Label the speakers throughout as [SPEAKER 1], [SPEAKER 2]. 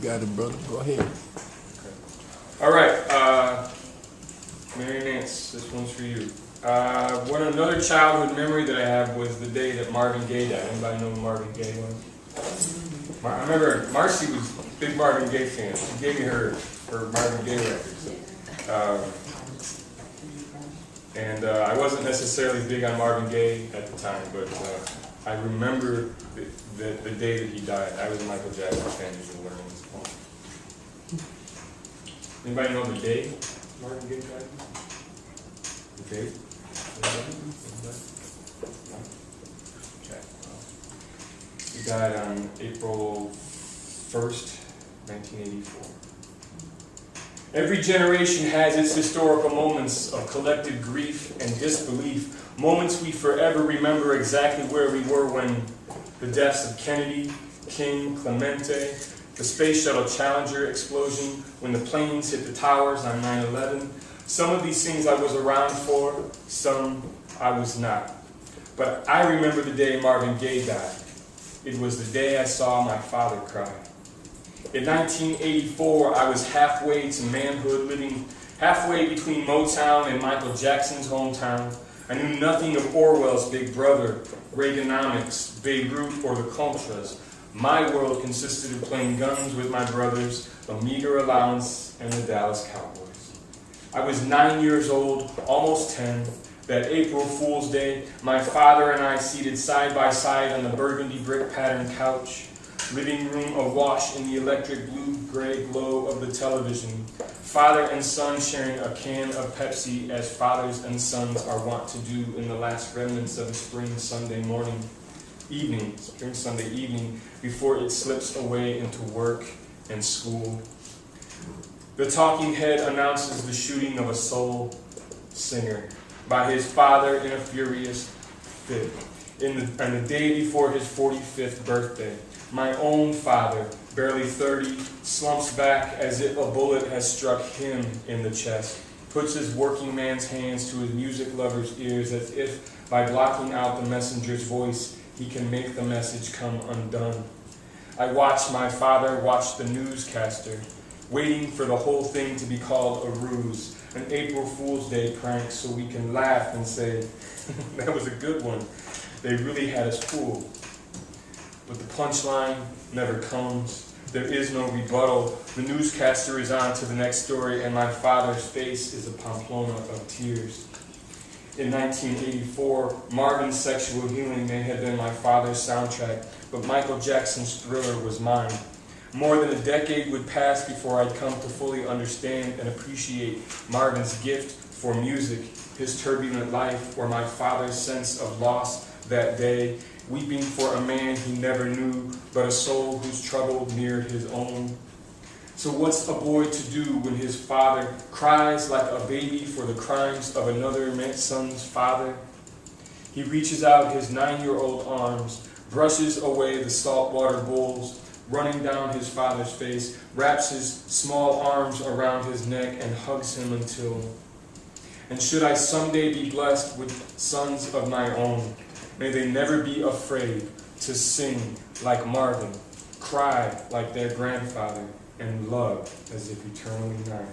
[SPEAKER 1] got it, brother. Go ahead.
[SPEAKER 2] Okay. All right, Mary Nance, this one's for you. Another childhood memory that I have was the day that Marvin Gaye died. Anybody know who Marvin Gaye was? I remember Marcy was a big Marvin Gaye fan. She gave me her Marvin Gaye records. And I wasn't necessarily big on Marvin Gaye at the time, but I remember the day that he died. I was a Michael Jackson fan, as you learn this point. Anybody know the day Marvin Gaye died? The date? Okay. He died on April 1st, 1984. Every generation has its historical moments of collective grief and disbelief, moments we forever remember exactly where we were when the deaths of Kennedy, King, Clemente, the Space Shuttle Challenger explosion, when the planes hit the towers on 9/11. Some of these things I was around for, some I was not. But I remember the day Marvin Gaye died. It was the day I saw my father cry. In 1984, I was halfway to manhood, living halfway between Motown and Michael Jackson's hometown. I knew nothing of Orwell's Big Brother, Reaganomics, Beirut, or the Contras. My world consisted of playing guns with my brothers, a meager allowance, and the Dallas Cowboys. I was 9 years old, almost 10. That April Fool's Day, my father and I seated side by side on the burgundy brick patterned couch, living room awash in the electric blue-gray glow of the television, father and son sharing a can of Pepsi as fathers and sons are wont to do in the last remnants of a spring Sunday evening, before it slips away into work and school. The talking head announces the shooting of a soul singer by his father in a furious fit. On the day before his 45th birthday, my own father, barely 30, slumps back as if a bullet has struck him in the chest, puts his working man's hands to his music lover's ears as if by blocking out the messenger's voice, he can make the message come undone. I watch my father watch the newscaster, waiting for the whole thing to be called a ruse, an April Fool's Day prank, so we can laugh and say, that was a good one. They really had us fooled. But the punchline never comes. There is no rebuttal. The newscaster is on to the next story, and my father's face is a Pamplona of tears. In 1984, Marvin's Sexual Healing may have been my father's soundtrack, but Michael Jackson's Thriller was mine. More than a decade would pass before I'd come to fully understand and appreciate Marvin's gift for music, his turbulent life, or my father's sense of loss that day, weeping for a man he never knew, but a soul whose trouble mirrored his own. So what's a boy to do when his father cries like a baby for the crimes of another son's father? He reaches out his 9-year-old arms, brushes away the saltwater bowls, running down his father's face, wraps his small arms around his neck and hugs him until... And should I someday be blessed with sons of my own, may they never be afraid to sing like Marvin, cry like their grandfather, and love as if eternally nigh.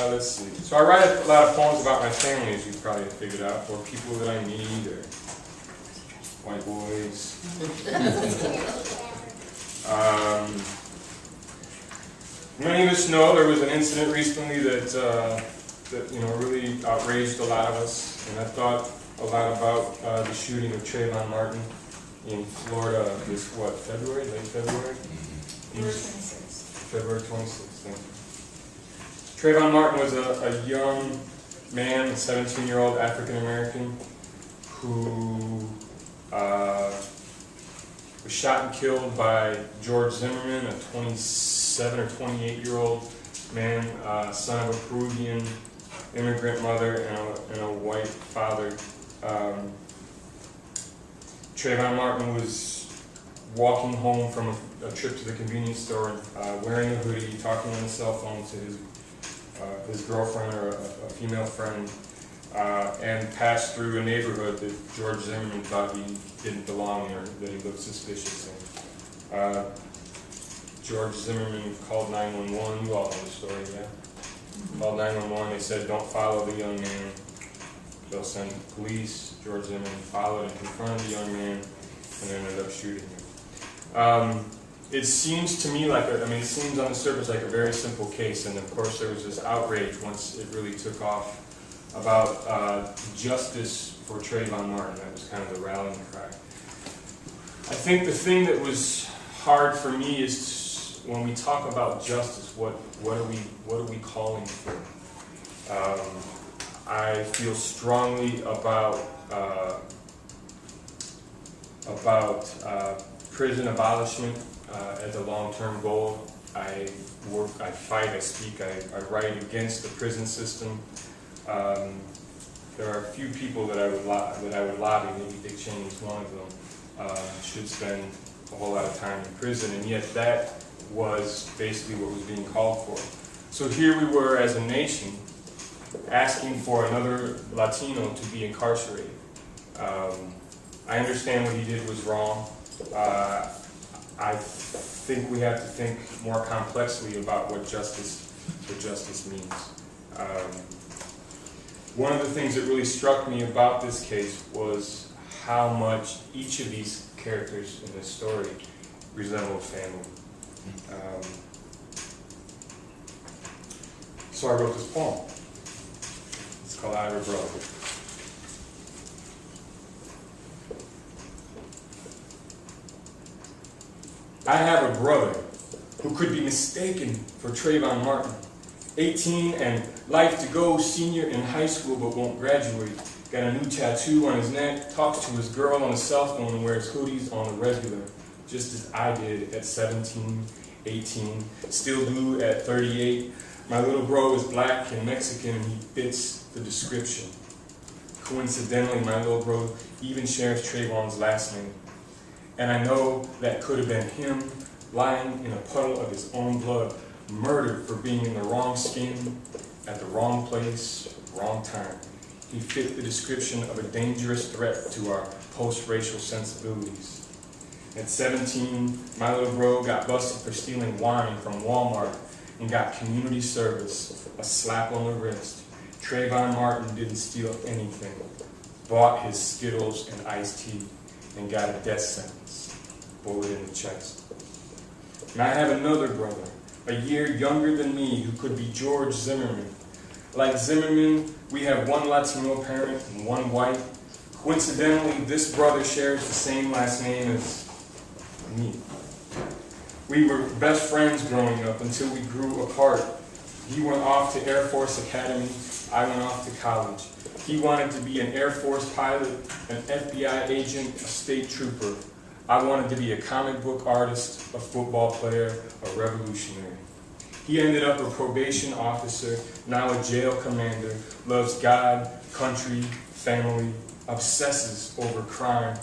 [SPEAKER 2] Let's see. So I write a lot of poems about my family, as you've probably figured out, or people that I meet, or white boys. Many of us know there was an incident recently that really outraged a lot of us, and I thought a lot about the shooting of Trayvon Martin in Florida this, February? Late February? February 26th. Thank you. Trayvon Martin was a young man, a 17-year-old African-American, who was shot and killed by George Zimmerman, a 27 or 28-year-old man, son of a Peruvian immigrant mother and a white father. Trayvon Martin was walking home from a trip to the convenience store, wearing a hoodie, talking on his cell phone to his girlfriend or a female friend, and passed through a neighborhood that George Zimmerman thought he didn't belong or that he looked suspicious in. George Zimmerman called 911. You all know the story, yeah? Called 911. They said, don't follow the young man. They'll send police. George Zimmerman followed and confronted the young man and then ended up shooting him. It seems to me like, it seems on the surface like a very simple case, and of course there was this outrage once it really took off about justice for Trayvon Martin. That was kind of the rallying cry. I think the thing that was hard for me is when we talk about justice, what are we calling for? I feel strongly about prison abolishment as a long-term goal. I work, I fight, I speak, I write against the prison system. There are a few people that I would lobby. Maybe Dick Cheney is one of them. Should spend a whole lot of time in prison, and yet that was basically what was being called for. So here we were as a nation asking for another Latino to be incarcerated. I understand what he did was wrong. I think we have to think more complexly about what justice means. One of the things that really struck me about this case was how much each of these characters in this story resembled family. So I wrote this poem. It's called I Have a Brother. I have a brother who could be mistaken for Trayvon Martin. 18 and life to go, senior in high school but won't graduate. Got a new tattoo on his neck, talks to his girl on his cell phone and wears hoodies on the regular, just as I did at 17, 18, still do at 38. My little bro is black and Mexican and he fits the description. Coincidentally, my little bro even shares Trayvon's last name. And I know that could have been him lying in a puddle of his own blood, murdered for being in the wrong skin, at the wrong place, wrong time. He fit the description of a dangerous threat to our post-racial sensibilities. At 17, my little bro got busted for stealing wine from Walmart and got community service, a slap on the wrist. Trayvon Martin didn't steal anything, bought his Skittles and iced tea, and got a death sentence, bullet in the chest. And I have another brother, a year younger than me, who could be George Zimmerman. Like Zimmerman, we have one Latino parent and one white. Coincidentally, this brother shares the same last name as me. We were best friends growing up until we grew apart. He went off to Air Force Academy, I went off to college. He wanted to be an Air Force pilot, an FBI agent, a state trooper. I wanted to be a comic book artist, a football player, a revolutionary. He ended up a probation officer, now a jail commander, loves God, country, family, obsesses over crime,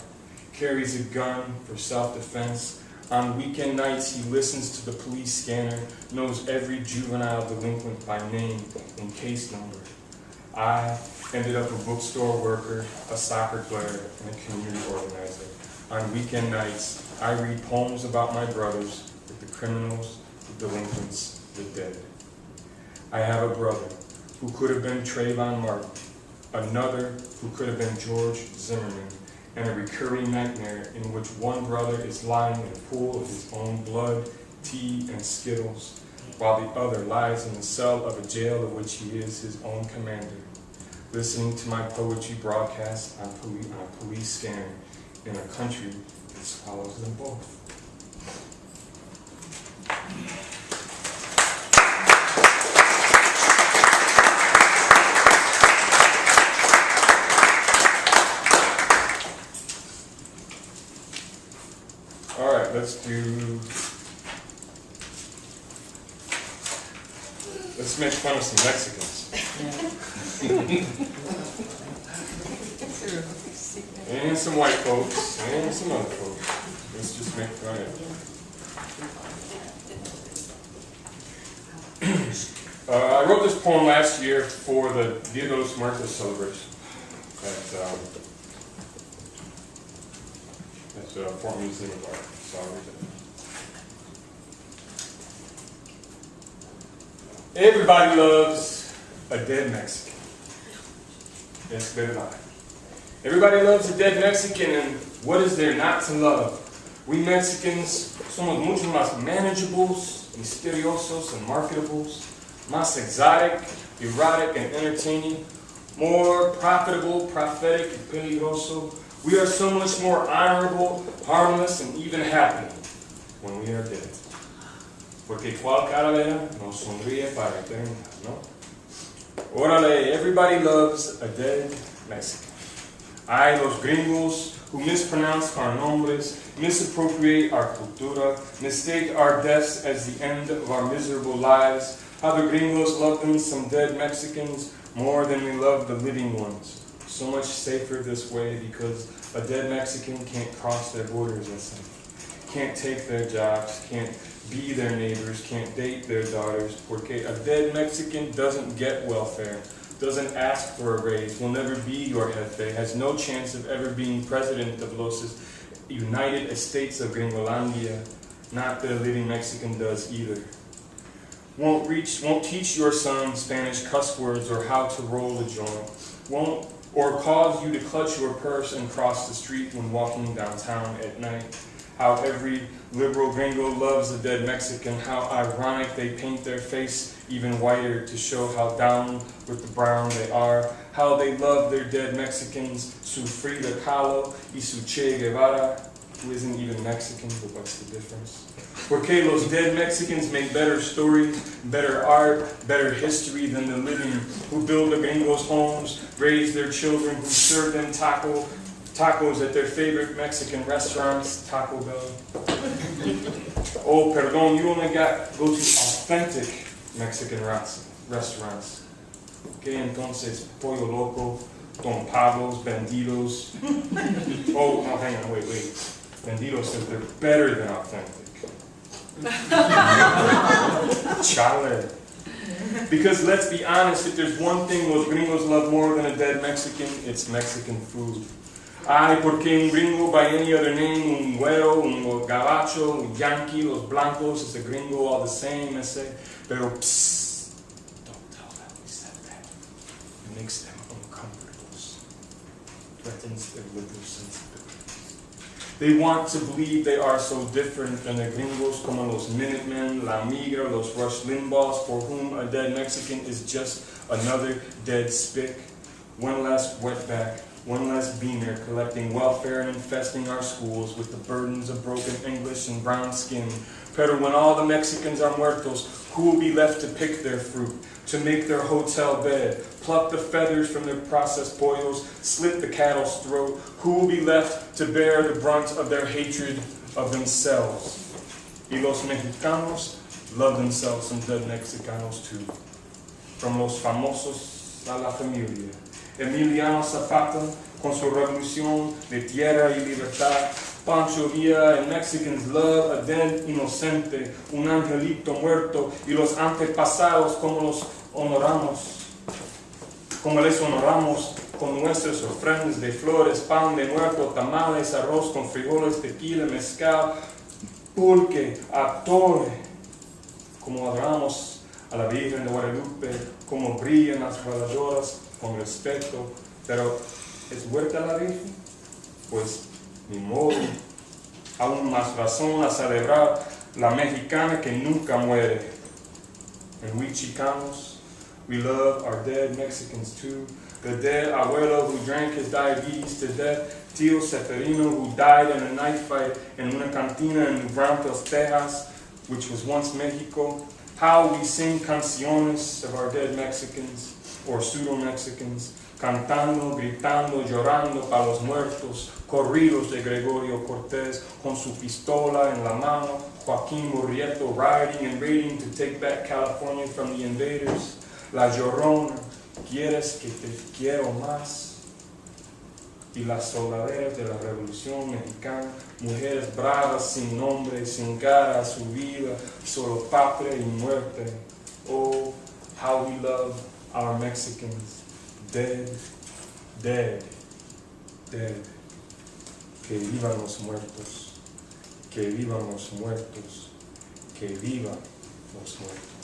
[SPEAKER 2] carries a gun for self-defense. On weekend nights, he listens to the police scanner, knows every juvenile delinquent by name and case number. I ended up a bookstore worker, a soccer player, and a community organizer. On weekend nights, I read poems about my brothers, the criminals, the delinquents, the dead. I have a brother who could have been Trayvon Martin, another who could have been George Zimmerman, and a recurring nightmare in which one brother is lying in a pool of his own blood, tea, and Skittles, while the other lies in the cell of a jail of which he is his own commander, listening to my poetry broadcast on a police scanner in a country that swallows them both. All right, let's make fun of some Mexicans. And some white folks, and some other folks. Let's just Go ahead. I wrote this poem last year for the Dia de los Muertos celebration at Fort Museum of Art. So I'll read it. Everybody loves a dead Mexican. Yes, verdad. Everybody loves a dead Mexican, and what is there not to love? We Mexicans somos mucho más manageables, misteriosos, and marketables, más exotic, erotic, and entertaining, more profitable, prophetic, and peligroso. We are so much more honorable, harmless, and even happy when we are dead. Porque cual calavera nos sonríe para eternidad, ¿no? Órale, everybody loves a dead Mexican. Ay, los gringos who mispronounce our nombres, misappropriate our cultura, mistake our deaths as the end of our miserable lives. How the gringos love them, some dead Mexicans, more than we love the living ones. So much safer this way because a dead Mexican can't cross their borders and can't take their jobs, can't be their neighbors, can't date their daughters. Porque a dead Mexican doesn't get welfare, doesn't ask for a raise, will never be your jefe, has no chance of ever being president of Los United Estates of Gringolandia. Not that a living Mexican does either. Won't teach your son Spanish cuss words or how to roll a joint. Won't or cause you to clutch your purse and cross the street when walking downtown at night. How every liberal gringo loves a dead Mexican. How ironic they paint their face even whiter to show how down with the brown they are. How they love their dead Mexicans, su Frida Kahlo y su Che Guevara, who isn't even Mexican, but what's the difference? Porque los dead Mexicans make better stories, better art, better history than the living, who build the gringos' homes, raise their children, who serve them tacos at their favorite Mexican restaurants, Taco Bell. Oh, perdón, you only go to authentic Mexican restaurants. Okay, entonces, Pollo Loco, Don Pablo's, Bandidos. Oh, no, hang on, wait. Bandidos says they're better than authentic. Chale. Because let's be honest, if there's one thing los gringos love more than a dead Mexican, it's Mexican food. Ay, porque un gringo by any other name, un güero, un gabacho, un yankee, los blancos, it's a gringo all the same, ese. Pero psst, don't tell them we said that. It makes them uncomfortable. Threatens their liberal sensibilities. They want to believe they are so different than the gringos como los Minutemen, La Migra, los Rush Limbaughs, for whom a dead Mexican is just another dead spick. One less wetback, one less beaner collecting welfare and infesting our schools with the burdens of broken English and brown skin. Pero when all the Mexicans are muertos, who will be left to pick their fruit, to make their hotel bed, pluck the feathers from their processed pollos, slit the cattle's throat? Who will be left to bear the brunt of their hatred of themselves? Y los mexicanos love themselves some dead Mexicanos too. From los famosos a la familia. Emiliano Zapata, con su revolución de tierra y libertad. Pancho Villa, and Mexicans love a dead inocente, un angelito muerto, y los antepasados como los honoramos, como les honoramos con nuestras ofrendas de flores, pan de muerto, tamales, arroz con frijoles, tequila, mezcal, pulque, atole, como adoramos a la Virgen de Guadalupe, como brillan las radadoras con respeto, pero ¿es muerta la Virgen? Pues ni modo, aún más razón a celebrar la mexicana que nunca muere. And we Chicanos, we love our dead Mexicans too. The dead abuelo who drank his diabetes to death, Tío Seferino who died in a knife fight in una cantina in New Braunfels, Texas, which was once Mexico. How we sing canciones of our dead Mexicans, or pseudo-Mexicans, cantando, gritando, llorando para los muertos, corridos de Gregorio Cortés, con su pistola en la mano, Joaquín Murrieta riding and raiding to take back California from the invaders. La Llorona, ¿quieres que te quiero más? y la soledad de la Revolución Mexicana, mujeres bravas sin nombre, sin cara a su vida, solo patria y muerte. Oh, how we love our Mexicans, dead, dead, dead. Que vivan los muertos, que vivan los muertos, que vivan los muertos.